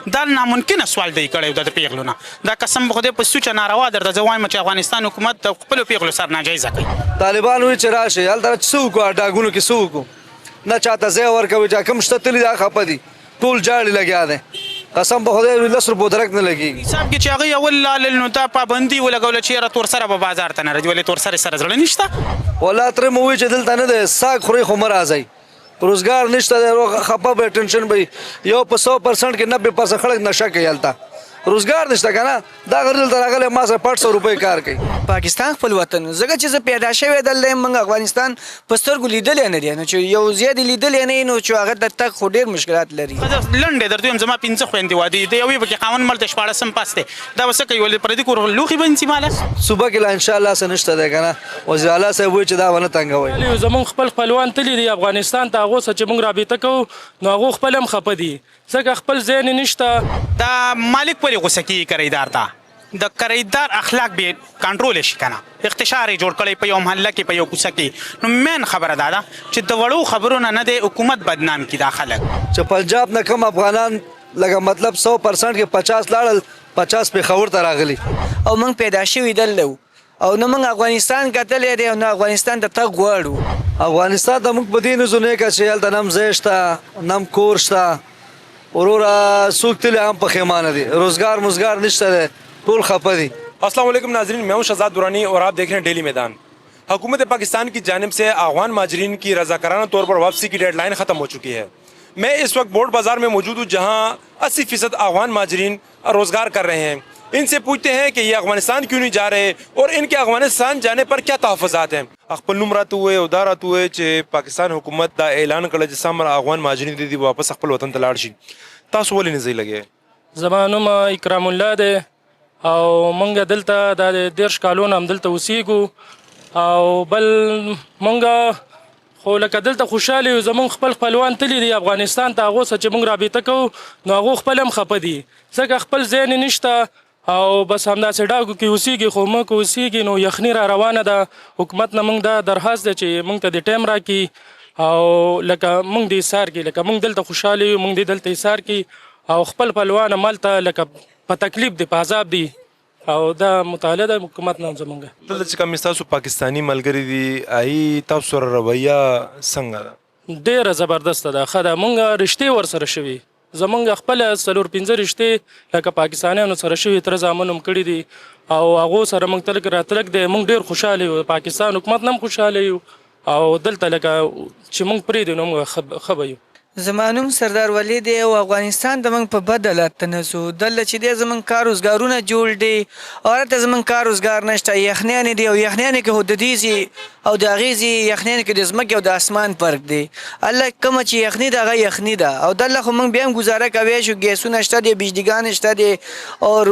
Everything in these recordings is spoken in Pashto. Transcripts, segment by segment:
دا ناممکنه سوال دی کړی د پیغلو نه. دا قسم به خدای په سوچه ناروا درته زه وایم چې افغانستان حکومت د خپلو پیغلو سر ناجایزه کوي. طالبان وایي چې راشئ هلته څه وکړو ډاګونو کې څه وکړو نه چاته ځای ورکوي چې کوم شته تلي دا خفه دي ټول جاړې لګیا دی قسم به خدای 10 روپو درک نه لګېږي. حساب کې چې هغوی اول لالل نو دا پابندي ولګوله چې یاره تور سره به بازار ته نه راځي. ولې تور سرې سره زړه نشته؟ والله ترې مو وایي چې دلته نه دی ساګ خورئ خو مه راځئ روزګار نشته دی خفه به ټینشن به یو په 100% کې 90% خلک نشه کوي هلته روزګار نشته که نه دا غر دلته راغلی ما سره 500 روپۍ کار کوي. پاکستان خپل وطن ځکه چې زه پیدا شوی دلته یم موږ افغانستان په سترګو لیدلی نه دی نو چې یو ځای دې لیدلی نه وي نو چې هغه ته تګ خو ډېر مشکلات لري. لنډې درته وایم زما 5 خویندې واده د یوې پکې خاوند ملته 14 پاس دی دا به څه کوي ولې پردي کور لوښي به نیسي ماله صبح کې لا انشاءالله څه نشته دی که نه وزیر اعلی صاحب وایي چې دا ونه تنګوئ. زمونږ خپل خپلوان تللي دي افغانستان ته هغو سره چې موږ رابطه کوو نو هغو خپل هم خفه دي ځکه خپل ځای نه نشته. دا مالک ولې غوسه کېږي کریدار ته د کریدار اخلاق به کنټرول شي که نه اختشار یې جوړ کړی په یو محله کې په یو کوڅه کې. نو مین خبره دا ده چې د وړو خبرو نه دی حکومت بدنام کړي دا خلک چې پنجاب نه کم افغانان لکه مطلب 100% کې 50 لاړل 50 پېښور ته راغلي او موږ پیدا شوي دلته او نه موږ افغانستان کتلی دی او نه افغانستان ته تګ غواړو. افغانستان ته موږ په دې نه ځو نیکه چې هلته نه هم ځای شته نه هم کور شته وروره څوک تلي هم پښیمانه دي روزګار مزګار نشته دی ټول خفه دي. अस्सलाम वालेकुम नाजरीन, मैं हूं शहजाद दुरानी और आप देख रहे हैं डेली मैदान। हुकूमत पाकिस्तान की जानिब से अफगान माजरीन की रजाकाराना तौर पर वापसी की डेडलाइन ख़त्म हो चुकी है। मैं इस वक्त बोर्ड बाज़ार में मौजूद हूँ जहाँ 80% अफगान माजरीन रोज़गार कर रहे हैं। इनसे पूछते हैं कि ये अफगानिस्तान क्यों नहीं जा रहे और इनके अफगानिस्तान जाने पर क्या तहफ़्फ़ुज़ात हैं। अखपल नुमरात हुए उदारत हुए चे पाकिस्तान हुकूमत दा ऐलान कल जिसम अफगान माजरीन दीदी वापस अखपल वतन तलाड़ शी तासु वली नज़ी लगे زما نوم اکرام الله دی او مونږ دلته د 10 کالونه هم دلته اوسېږو او بل مونږ خو لکه دلته خوشحاله یو زمونږ خپل خپلوان تللي دي افغانستان ته هغو سره چې مونږ رابطه کوو نو هغو خپل هم خفه دي ځکه خپل ځای نه نشته او بس همداسې ډاګو کې اوسېږي خو موږ که اوسېږي نو یخني را روانه ده. حکومت نه مونږ دا درخواست دی چې مونږ ته د ټایم راکړي او لکه مونږ د ایثار کې لکه مونږ دلته خوشحاله یو مونږ دلته ایثار کې او خپل خپلوان همالته لکه په تکلیف دی په عذاب دی او دا مطالعه د حکومت نه زمونږ دلته چې کوم ستاسو پاکستاني ملګري دي هغوی تاسو سره رویه څنګه ده؟ ډېره زبردسته ده ښه ده مونږ رشتې ورسره شوي زمونږ خپله 4-5 رشتې لکه پاکستانیانو سره شوي تره زامن هم کړي دي او هغو سره مونږ تلک راتلک دی مونږ ډېر خوشحاله یو پاکستان حکومت نه هم خوشحاله یو او دلته لکه چې مونږ پرېږدو نو مونږ ښه به یو. زما نوم سردار ولی دی او افغانستان د موږ په بد حالت ته نه ځو دلته چې دی زموږ کار روزګارونه جوړ دي او هلته زموږ کار روزګار نشته یخنیانې دي او یخنیانې کې خو د دې او د هغې ځي یخنیانې کې د ځمکې او د اسمان فرق دی. هله کومه چې یخني ده هغه یخني ده او دلته خو موږ بیا هم ګزاره کوی شو ګیسونه شته دي بجلیګان شته دي او اور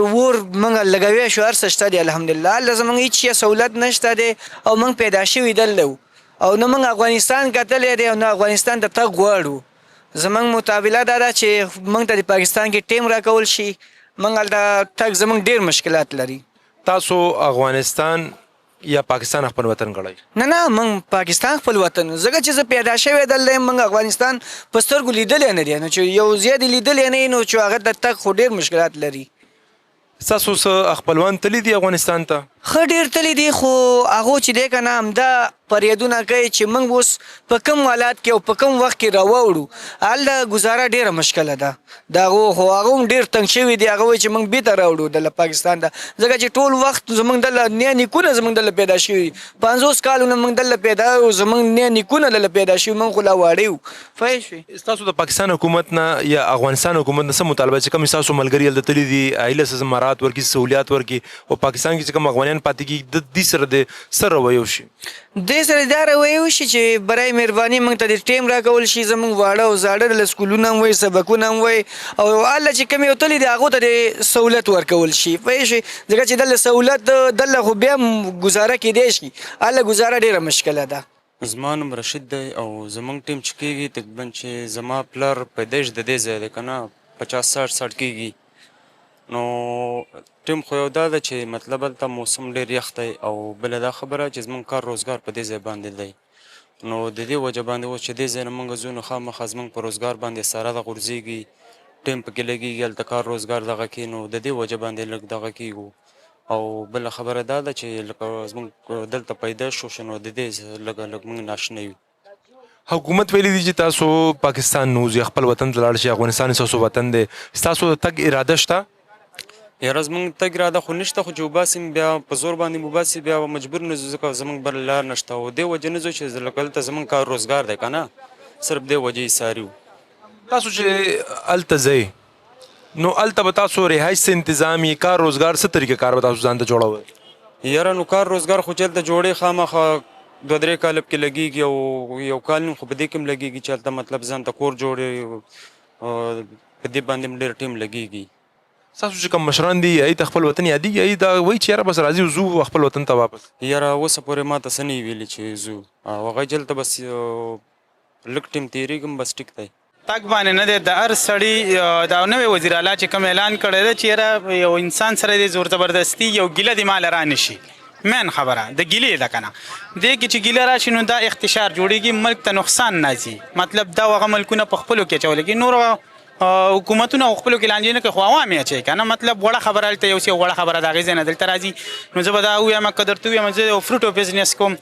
موږ لګوی شو هر څه شته دي الحمدلله. هلته زموږ هېڅ شی سهولت نشته دی او موږ پیدا شوي دلته او نه موږ افغانستان کتلی دی او نه افغانستان ته تګ غواړو. زمونږ مطابله دا ده چې موږ ته د پاکستان کې ټیم راکول شي موږ هلته تګ زموږ ډېر مشکلات لري. تاسو افغانستان یا پاکستان خپل وطن ګڼئ؟ نه موږ پاکستان خپل وطن ځکه چې زه پیدا شوی دلته یم موږ افغانستان په سترګو لیدلی نه دی نو چې یو ځای دې لیدلی نه وي نو چې هغه ته تګ خو ډېر مشکلات لري. ستاسو څه خپلوان تللي دي افغانستان ته؟ ښه ډېر تللي دي خو هغو چې دی که نه همدا فریادونه کوي چې موږ اوس په کوم حالات کې او په کوم وخت کې راوړو هلته ګزاره ډېره مشکله ده د هغو خو هغه هم ډېر تنګ شوي دي هغه وایي چې موږ بېرته راوړو دلته پاکستان ته ځکه چې ټول وخت زموږ دلته نیا نیکونه زموږ دلته پیدا شوي 50 کالونه موږ دلته پیدا یو زموږ نیا نیکونه دلته پیدا شوي موږ خو لا واړه یو پوه شوې. ستاسو د پاکستان حکومت نه یا افغانستان حکومت نه څه مطالبه چې کوم ستاسو ملګري هلته تللي دي هغوی له څه زمرات ورکړي سهولیات ورکړي او پاکستان کې چې کوم افغانیان پاتې کېږي د دې سره د څه رویه وشي؟ دې سره دا رویه وشي چې برای مهرباني موږ ته د ټیم راکول شي زموږ واړه او زاړه له سکولونه هم وایي سبقونه هم وایي او هلته چې کوم یو تللي دي هغو ته د سهولت ورکول شي پوه شوې ځکه چې دلته سهولت دلته خو بیا هم ګزاره کیدی شي هلته ګزاره ډېره مشکله ده. زما نوم رشید دی او زمونږ ټیم چې کېږي تقریبا چې زما پلار پیدایش د دې ځای دی که نه 50-60 کېږي نو ټیم خو یو دا ده چې مطلب هلته موسم ډېر یخ دی او بله دا خبره چې زمونږ کار روزګار په دې ځای باندې دی نو د دې وجه باندې اوس چې دې ځای نه مونږ ځو نو خامخا زمونږ په روزګار باندې ساره ده غورځېږي ټیم پکې لګېږي هلته کار روزګار دغه کې نو د دې وجه باندې لږ دغه کېږو او بله خبره دا ده چې لکه زموږ دلته پیدا شو نو د دې لږ موږ ناشنا یو. حکومت ویلي دي چې تاسو پاکستان نوځئ خپل وطن ته لاړ شئ افغانستان ستاسو وطن دی ستاسو د تګ اراده شته؟ یاره زموږ تګ اراده خو نشته خو چې وباسم بیا په زور باندې وباسي بیا مجبور نه ځو ځکه زموږ بل لار نشته او دې وجې نه ځو چې لکه دلته زموږ کار روزګار دی که نه صرف دې وجې یې څاري وو. تاسو چې هلته ځئ نو هلته به تاسو رهایش څه انتظام یې کار روزګار څه طریقه کار به تاسو ځان ته جوړوئ؟ یاره نو کار روزګار خو چې هلته جوړې خامخا 2-3 کاله پکې لګېږي او یو کال نیم خو په دې کې هم لګېږي چې هلته مطلب ځان ته کور جوړې په دې باندې هم ډېر ټیم لګېږي. ستاسو چې کوم مشران دي هغوی ته خپل وطن یادېږي هغوی دا وایي چې یاره بس راځي ځو خپل وطن ته واپس؟ یاره اوسه پورې ما ته څه نه ویلي چې ځو او هغوی چې هلته بس لږ ټیم تېرېږم بس ټیک دی. تګ باندې نه دی د هر سړي دا نوی وزیر اعلی چې کوم اعلان کړی دی چې یاره یو انسان سره د زور زبردستي یو ګیله دې ماله را نشي مین خبره د ګیلې ده که نه دې کې چې ګیله راشي نو دا اختشار جوړېږي ملک ته نقصان نه ځي مطلب دا هغه ملکونه په خپلو کې اچولی کېږي نور حکومتونه خپلو کې لانجې نه کوي خو عوام یې اچوي که نه مطلب وړه خبره هلته یو څه وړه خبره د هغې ځای نه دلته راځي نو زه به دا ووایم که درته ووایم زه یو فروټو بزنس کوم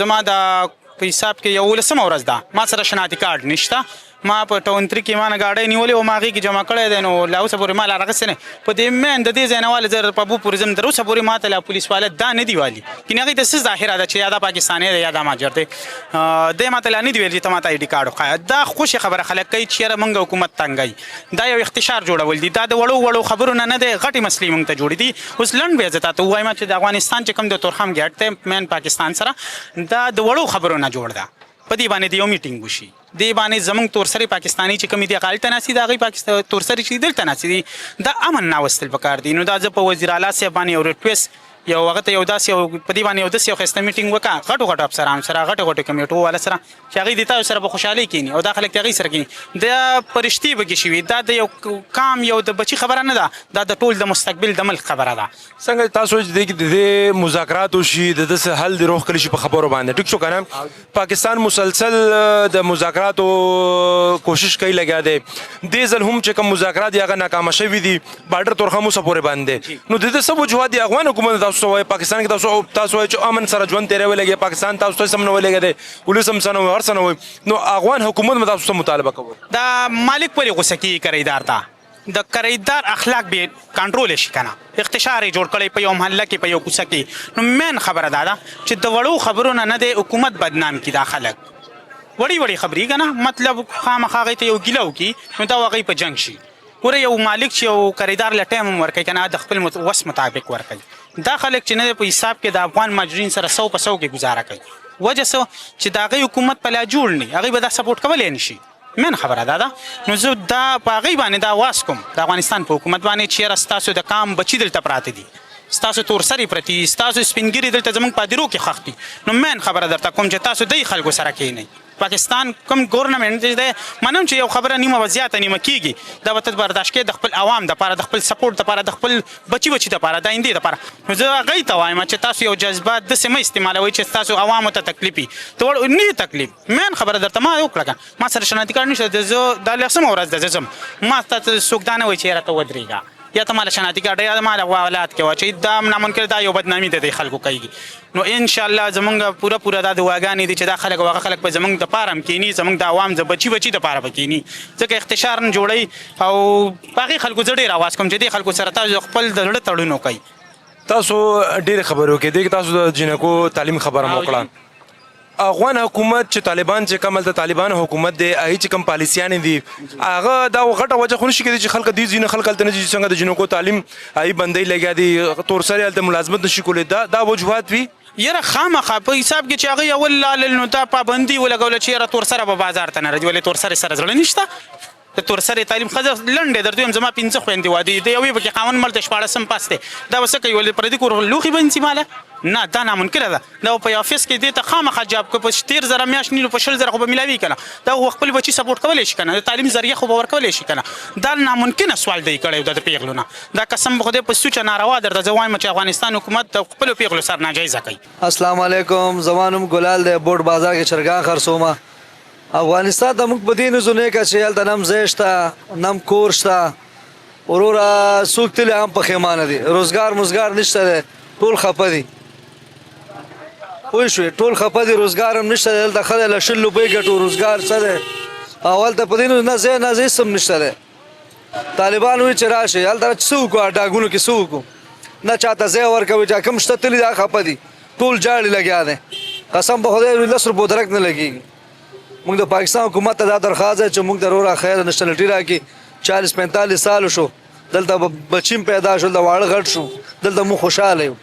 زما د په حساب کې 11مه ورځ ده ما سره شناختی کارډ نشته ما په ټاون 3 کې ما نه ګاډی نیولې وه ما هغې کې جمع کړی دی نو لا اوسه پورې ما لا راغستې نه په دې مین د دې ځای نه واله زه په ابو پورې ځم تر اوسه پورې ما ته لا پولیس والا دا نه دي والي کینې هغې ته څه ظاهره ده چې یا دا پاکستانی دی یا دا مهاجر دی دی ما ته لا نه دي ویل چې ته ما ته آی ډي کارډ وښایه دا خوشې خبره خلک کوي چې یاره موږ حکومت تنګوي دا یو اختشار جوړول دي دا د وړو خبرو نه دی غټې مسلې موږ ته جوړې دي اوس لنډ بیا زه تاته ووایم چې د افغانستان چې کوم د تورخم ګیټ دی مین پاکستان سره دا د وړو خبرو نه جوړ ده په دې باندې د یو میټینګ وشي دې باندې زموږ تورسري پاکستاني چې کومې دي هغه هلته ناستي د هغوی تورسري چې دلته ناستي دي دا امن ناوستل پکار دي نو دا زه په وزیر اعلی صاحب باندې یو ریکویسټ یو هغه ته یو داسې په دې باندې یو داسې یو ښایسته میټینګ وکړه غټو افسرانو سره غټو کمیټو والا سره چې هغوی د تاسو سره به خوشحالۍ کښېني او دا خلک د هغوی سره کښېني دا په رښتې به کې شوي دا د یو کام یو د بچي خبره نه ده دا د ټول د مستقبل د ملک خبره ده. څنګه تاسو چې د دې مذاکرات وشي د داسې حل د روح کړی شي په خبرو باندې ټیک شو که نه پاکستان مسلسل د مذاکراتو کوشش کوي لګیا دی دې ځل هم چې کوم مذاکرات دي هغه ناکامه شوي دي بارډر تورخم اوسه پورې باندې نو د دې څه وجوهات دي افغان حکومت تاسو ته وایي پاکستان کې تاسو وایي چې امن سره ژوند تېروي لګي پاکستان تاسو ته سم نه ولګی دی پولیس هم څه نه وایي هر څه نه وایي نو افغان حکومت به تاسو ته مطالبه کوي دا مالک پرې غوسه کېږي کریدار ته د کریدار اخلاق به کنټرول شي کنه اختشار جوړ کړي په یو محله کې په یو کوڅه کې نو مین خبره دا ده چې د وړو خبرو نه د حکومت بدنام کړي دا خلک وړي خبرې کنه مطلب خامخا هغې ته یو ګیله وکړي نو دا هغوی په جنګ شي ګوره یو مالک چې یو کریدار له ټایم هم ورکوي که نه د خپل وس مطابق ورکوي دا خلک چې نه په حساب کې د افغان مهاجرین سره 100 په 100 کې ګزاره کوي وجه څه چې د هغوی حکومت په لا جوړ نه هغوی به دا سپورټ کولی نه شي مین خبره دا ده نو زه دا په هغوی باندې دا واس کوم د افغانستان په حکومت باندې چې یاره ستاسو د کام بچي دلته پراته دي ستاسو تورسري پرتې دي ستاسو سپینګیري دلته زموږ پادرو کې ښخ دي نو مین خبره درته کوم چې تاسو دې خلکو سره کښېنئ پاکستان کوم ګورنمنټ چې دی منم چې یو خبره نیمه به زیاته نیمه کېږي دا به ته برداشت کړې د خپل عوام دپاره د خپل سپورټ دپاره د خپل بچي دپاره د آیندې دپاره نو زه هغوی ته وایم چې تاسو یو جذبات داسې مه استعمالوئ چې ستاسو عوامو ته تکلیف وي نه تکلیف مین خبره درته ما وکړه که ما سره شناختی کارډ نشته زه دا 10مه ورځ ده زه ځم ما ته څوک دا نه وایي چې یاره ته ودرېږه یا ته ماله شناختی کارډ یا ماله اولاد کې واچوي دا ناممکن دا یو بدنامي ده د خلکو کوي نو انشاءالله زمونږ پوره دا دعاګانې دي چې دا خلک او هغه خلک به زمونږ دپاره هم کښېني زمونږ د عوام د بچي دپاره به کښېني ځکه اختشار نه جوړوي او په هغې خلکو زه ډېر اواز کوم چې دې خلکو سره تاسو خپل د زړه تړون وکئ تاسو ډېرې خبرې وکړې دې کې تاسو د جنکو تعلیم خبره مو وکړه افغان حکومت چې طالبان چې کوم د طالبان حکومت دی هغې چې کوم پالیسیانې دي هغه دا غټه وجه خو نشي کېدی چې خلک دې ځینې خلک هلته نه ځي چې څنګه د جنکو تعلیم هغې بندۍ لګیا دي تورسرې هلته ملازمت نشي کولی دا وجوهات وي یاره خامخا په حساب کې چې هغوی اول لالل نو دا پابندي ولګوله چې یاره تورسره به بازار ته نه راځي ولې تورسرې سره زړه نشته د تورسرې تعلیم ښځه لنډې درته وایم زما 5 خویندې واده د یوې پکې خاوند مړ دی 14 پاس دی دا به څه کوي ولې پردي کور لوښي به نیسي ماله نه دا ناممکنه ده دا په افیس کې دې ته خامخا جاب که په 13,000 میاشت نیلو په 20,000 خو به میلاوي که نه دا خپل بچي سپورټ کولی شي که نه د تعلیم ذریعه خو به ورکولی شي که نه دا ناممکنه سوال دی کړی د پیغلو نه دا قسم به خدای په سوچه ناروا درته زه وایم چې افغانستان حکومت د خپلو پیغلو سر ناجایزه کوي. السلام علیکم زما نوم ګلال دی بوټ بازار کې چرګان خرڅومه افغانستان ته موږ په دې نه ځو نه که چې هلته نم ځای شته نم کور شته وروره څوک تللی هم پښیمانه دي روزګار مزګار نشته دی ټول خفه دي پوه شوې ټول خفه دي روزګار هم نشته دی هلته ښه دی له 100 روپۍ ګټو روزګار څه دی او هلته په دې نه ځای نه ځای هېڅ هم نشته دی طالبان وایي چې راشئ هلته څه وکړو ډاګونو کې څه وکړو نه چاته ځای ورکوي چې کوم شته تللي دا خفه دي ټول جاړې لګیا دی قسم په خدای 10 روپو درک نه لګېږي موږ د پاکستان حکومت ته دا درخواست دی چې موږ ته وروره خیر نشنلټي راکړي 40-45 سال شو دلته بچیم پیدا شول د واړه غټ شو دلته موږ خوشحاله یو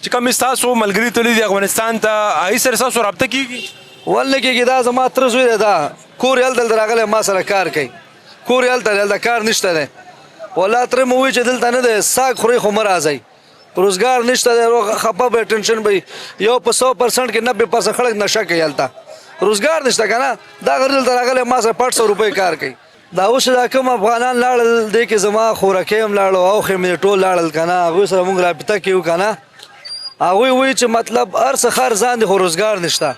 چې کوم ستاسو ملګري تللي دي افغانستان ته هغوی سره ستاسو رابطه کېږي ول نه کېږي دا زما تره زوی دی دا کور یې هلته راغلی ما سره کار کوي کور یې هلته دی هلته کار نشته دی والله تره مې ووایي چې دلته نه دی ساګ خورئ خو مه راځئ روزګار نشته دی خفه به ټینشن به یو په 100% کې 90% خلک نشه کوي هلته روزګار نشته که نه دا غر دلته راغلی ما سره 500 روپۍ کار کوي دا اوس دا کوم افغانان لاړل دی کې زما خورکۍ هم لاړو اوښې مې ټول لاړل که نه هغوی سره مونږ رابطه کوو که نه هغوی وایي چې مطلب هر څه ښه ارزان دی خو روزګار نشته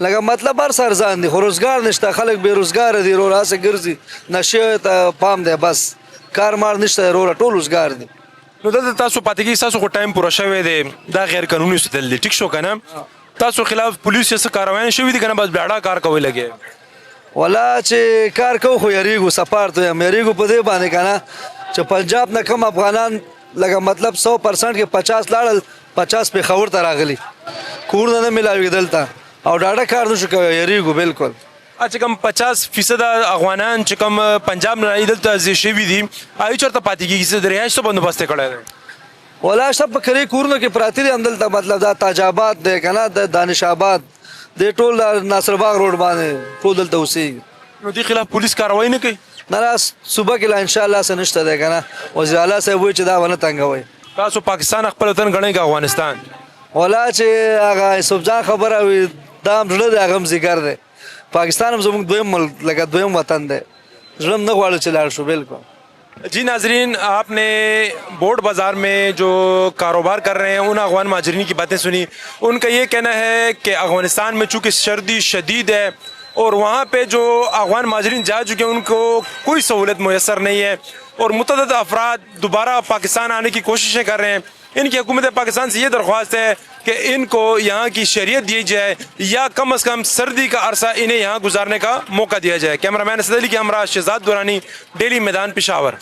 لکه مطلب هر څه ارزان دی خو روزګار نشته خلک بې روزګاره دي وروره هسې ګرځي نشې ته پام دی بس کار مار نشته دی وروره ټول روزګار دي نو دلته تاسو پاتې کېږي ستاسو خو ټایم پوره شوی دی دا غیر قانوني اوسېدل دی ټیک شو که نه تاسو خلاف پولیس څه کاروایانې شوي دي که نه بس بیاړه کار کوئ لګې والله چې کار کوو خو یریږو سپار ته یم یریږو په دې باندې که نه چې پنجاب نه کم افغانان لکه مطلب 100% کې 50 لاړل 50 پېښور ته راغلي کورونه نه میلاوي دلته او ډاډه کار نشو کوی یریږو بالکل چې کوم 50% افغانان چې کوم پنجاب نه دلته ځای شوي دي هغوی چېرته پاتې کېږي څه د رهایش څه بندوبست یې کړی دی والله شته په کلی کورونو کې پراته دي همدلته مطلب دا تاج آباد دی که نه د دانش آباد دی ټول ناصر باغ روډ باندې ټول دلته اوسېږي نو دې خلاف پولیس کاروایي نه کوي نه نه صوبه کې لا انشاءالله څه نشته دی که نه وزیر اعلی صاحب وایي چې دا ونه تنګوئ تاسو پاکستان خپل وطن ګڼئ که افغانستان والله چې هغه یوسف جان خبره وي دا هم زړه دی هغه هم ځیګر دی پاکستان هم زموږ دویم ملک لکه دویم وطن دی زړه هم نه غواړو چې لاړ شو بالکل जी नाजरीन आपने बोर्ड बाज़ार में जो कारोबार कर रहे हैं उन अफगान महाजरीन की बातें सुनी उनका ये कहना है कि अफ़गानिस्तान में चूँकि सर्दी शदीद है और वहाँ पे जो अफगान महाजरीन जा चुके हैं उनको कोई सहूलत मैसर नहीं है और मुतअद्दिद अफराद दोबारा पाकिस्तान आने की कोशिशें कर रहे हैं इनकी हुकूमत पाकिस्तान से ये दरख्वास्त है कि इनको यहाँ की शरीयत दी जाए या कम अज़ कम सर्दी का अरसा इन्हें यहाँ गुजारने का मौका दिया जाए। कैमरामैन असद अली के हमरा शहजाद दुरानी, डेली मैदान, पेशावर।